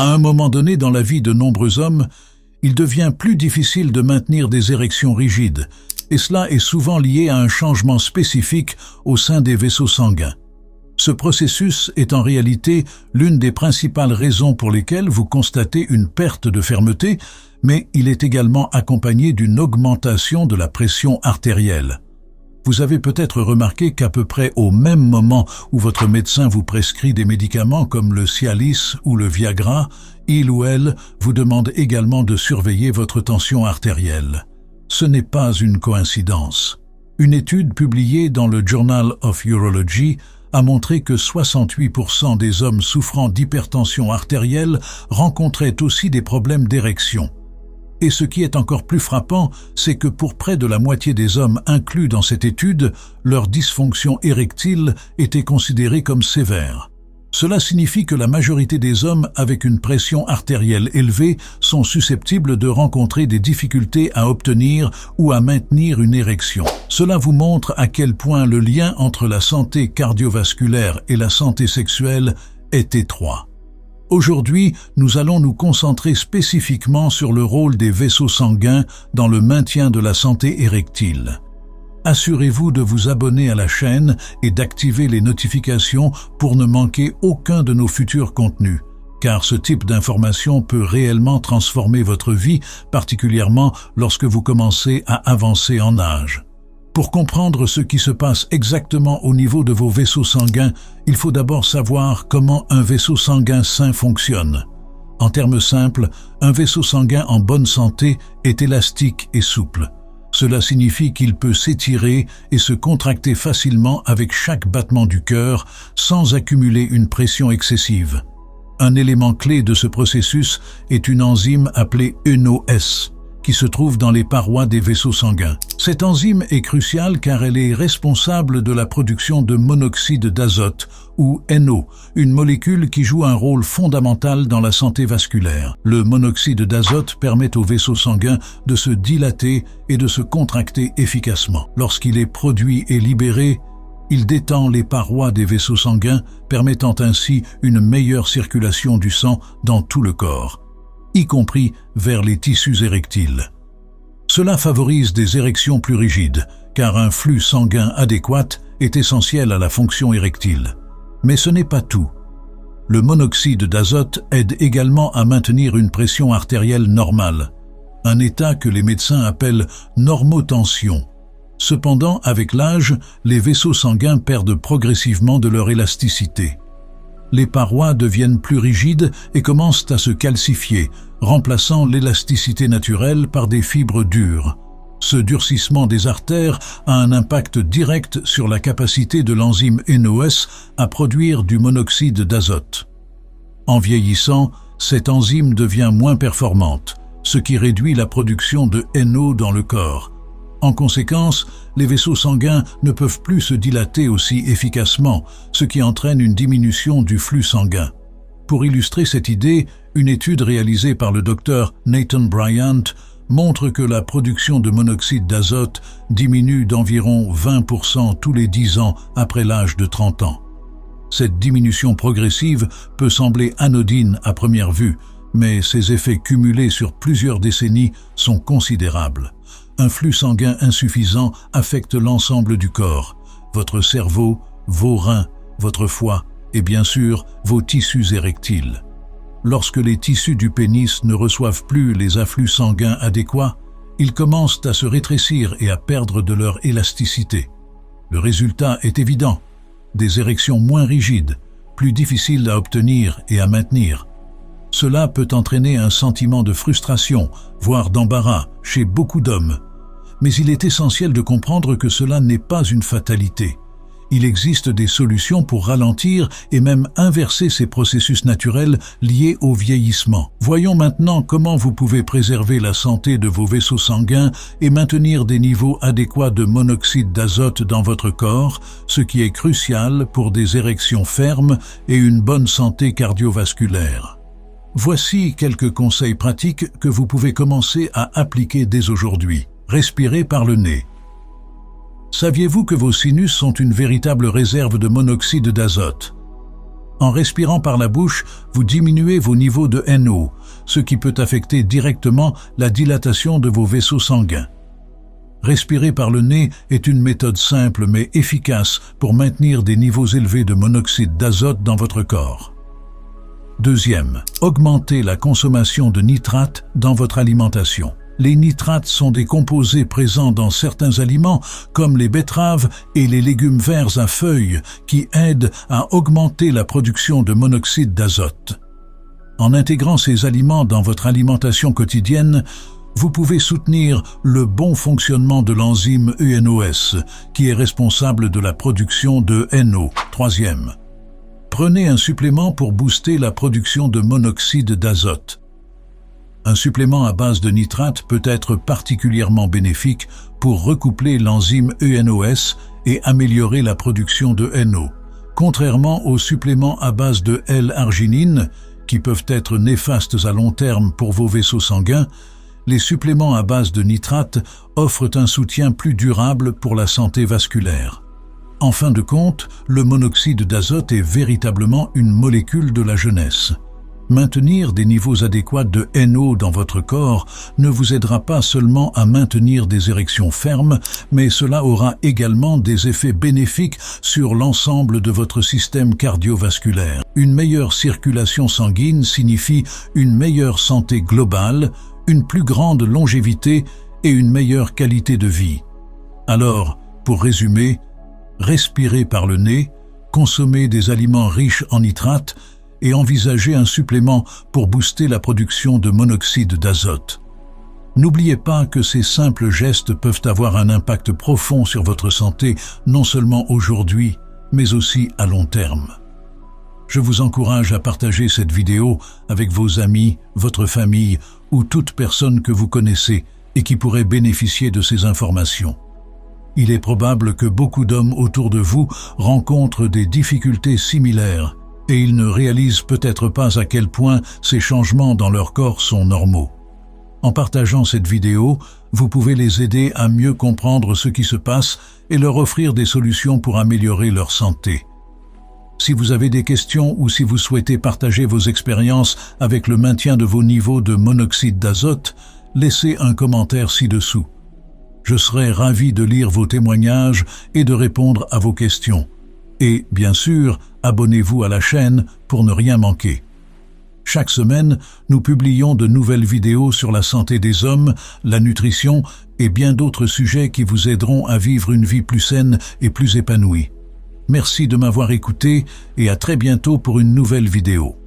À un moment donné dans la vie de nombreux hommes, il devient plus difficile de maintenir des érections rigides, et cela est souvent lié à un changement spécifique au sein des vaisseaux sanguins. Ce processus est en réalité l'une des principales raisons pour lesquelles vous constatez une perte de fermeté, mais il est également accompagné d'une augmentation de la pression artérielle. Vous avez peut-être remarqué qu'à peu près au même moment où votre médecin vous prescrit des médicaments comme le Cialis ou le Viagra, il ou elle vous demande également de surveiller votre tension artérielle. Ce n'est pas une coïncidence. Une étude publiée dans le Journal of Urology a montré que 68% des hommes souffrant d'hypertension artérielle rencontraient aussi des problèmes d'érection. Et ce qui est encore plus frappant, c'est que pour près de la moitié des hommes inclus dans cette étude, leur dysfonction érectile était considérée comme sévère. Cela signifie que la majorité des hommes avec une pression artérielle élevée sont susceptibles de rencontrer des difficultés à obtenir ou à maintenir une érection. Cela vous montre à quel point le lien entre la santé cardiovasculaire et la santé sexuelle est étroit. Aujourd'hui, nous allons nous concentrer spécifiquement sur le rôle des vaisseaux sanguins dans le maintien de la santé érectile. Assurez-vous de vous abonner à la chaîne et d'activer les notifications pour ne manquer aucun de nos futurs contenus, car ce type d'information peut réellement transformer votre vie, particulièrement lorsque vous commencez à avancer en âge. Pour comprendre ce qui se passe exactement au niveau de vos vaisseaux sanguins, il faut d'abord savoir comment un vaisseau sanguin sain fonctionne. En termes simples, un vaisseau sanguin en bonne santé est élastique et souple. Cela signifie qu'il peut s'étirer et se contracter facilement avec chaque battement du cœur sans accumuler une pression excessive. Un élément clé de ce processus est une enzyme appelée ENO-S, qui se trouve dans les parois des vaisseaux sanguins. Cette enzyme est cruciale car elle est responsable de la production de monoxyde d'azote, ou NO, une molécule qui joue un rôle fondamental dans la santé vasculaire. Le monoxyde d'azote permet aux vaisseaux sanguins de se dilater et de se contracter efficacement. Lorsqu'il est produit et libéré, il détend les parois des vaisseaux sanguins, permettant ainsi une meilleure circulation du sang dans tout le corps, y compris vers les tissus érectiles. Cela favorise des érections plus rigides, car un flux sanguin adéquat est essentiel à la fonction érectile. Mais ce n'est pas tout. Le monoxyde d'azote aide également à maintenir une pression artérielle normale, un état que les médecins appellent normotension. Cependant, avec l'âge, les vaisseaux sanguins perdent progressivement de leur élasticité. Les parois deviennent plus rigides et commencent à se calcifier, remplaçant l'élasticité naturelle par des fibres dures. Ce durcissement des artères a un impact direct sur la capacité de l'enzyme ENO-S à produire du monoxyde d'azote. En vieillissant, cette enzyme devient moins performante, ce qui réduit la production de NO dans le corps. En conséquence, les vaisseaux sanguins ne peuvent plus se dilater aussi efficacement, ce qui entraîne une diminution du flux sanguin. Pour illustrer cette idée, une étude réalisée par le docteur Nathan Bryant montre que la production de monoxyde d'azote diminue d'environ 20% tous les 10 ans après l'âge de 30 ans. Cette diminution progressive peut sembler anodine à première vue, mais ses effets cumulés sur plusieurs décennies sont considérables. Un flux sanguin insuffisant affecte l'ensemble du corps, votre cerveau, vos reins, votre foie et bien sûr vos tissus érectiles. Lorsque les tissus du pénis ne reçoivent plus les afflux sanguins adéquats, ils commencent à se rétrécir et à perdre de leur élasticité. Le résultat est évident, des érections moins rigides, plus difficiles à obtenir et à maintenir. Cela peut entraîner un sentiment de frustration, voire d'embarras, chez beaucoup d'hommes. Mais il est essentiel de comprendre que cela n'est pas une fatalité. Il existe des solutions pour ralentir et même inverser ces processus naturels liés au vieillissement. Voyons maintenant comment vous pouvez préserver la santé de vos vaisseaux sanguins et maintenir des niveaux adéquats de monoxyde d'azote dans votre corps, ce qui est crucial pour des érections fermes et une bonne santé cardiovasculaire. Voici quelques conseils pratiques que vous pouvez commencer à appliquer dès aujourd'hui. Respirez par le nez. Saviez-vous que vos sinus sont une véritable réserve de monoxyde d'azote? En respirant par la bouche, vous diminuez vos niveaux de NO, ce qui peut affecter directement la dilatation de vos vaisseaux sanguins. Respirer par le nez est une méthode simple mais efficace pour maintenir des niveaux élevés de monoxyde d'azote dans votre corps. Deuxième, augmentez la consommation de nitrates dans votre alimentation. Les nitrates sont des composés présents dans certains aliments comme les betteraves et les légumes verts à feuilles qui aident à augmenter la production de monoxyde d'azote. En intégrant ces aliments dans votre alimentation quotidienne, vous pouvez soutenir le bon fonctionnement de l'enzyme ENOS qui est responsable de la production de NO. Troisième, prenez un supplément pour booster la production de monoxyde d'azote. Un supplément à base de nitrate peut être particulièrement bénéfique pour recoupler l'enzyme ENOS et améliorer la production de NO. Contrairement aux suppléments à base de L-arginine, qui peuvent être néfastes à long terme pour vos vaisseaux sanguins, les suppléments à base de nitrate offrent un soutien plus durable pour la santé vasculaire. En fin de compte, le monoxyde d'azote est véritablement une molécule de la jeunesse. Maintenir des niveaux adéquats de NO dans votre corps ne vous aidera pas seulement à maintenir des érections fermes, mais cela aura également des effets bénéfiques sur l'ensemble de votre système cardiovasculaire. Une meilleure circulation sanguine signifie une meilleure santé globale, une plus grande longévité et une meilleure qualité de vie. Alors, pour résumer, respirez par le nez, consommez des aliments riches en nitrates et envisagez un supplément pour booster la production de monoxyde d'azote. N'oubliez pas que ces simples gestes peuvent avoir un impact profond sur votre santé, non seulement aujourd'hui, mais aussi à long terme. Je vous encourage à partager cette vidéo avec vos amis, votre famille ou toute personne que vous connaissez et qui pourrait bénéficier de ces informations. Il est probable que beaucoup d'hommes autour de vous rencontrent des difficultés similaires et ils ne réalisent peut-être pas à quel point ces changements dans leur corps sont normaux. En partageant cette vidéo, vous pouvez les aider à mieux comprendre ce qui se passe et leur offrir des solutions pour améliorer leur santé. Si vous avez des questions ou si vous souhaitez partager vos expériences avec le maintien de vos niveaux de monoxyde d'azote, laissez un commentaire ci-dessous. Je serai ravi de lire vos témoignages et de répondre à vos questions. Et, bien sûr, abonnez-vous à la chaîne pour ne rien manquer. Chaque semaine, nous publions de nouvelles vidéos sur la santé des hommes, la nutrition et bien d'autres sujets qui vous aideront à vivre une vie plus saine et plus épanouie. Merci de m'avoir écouté et à très bientôt pour une nouvelle vidéo.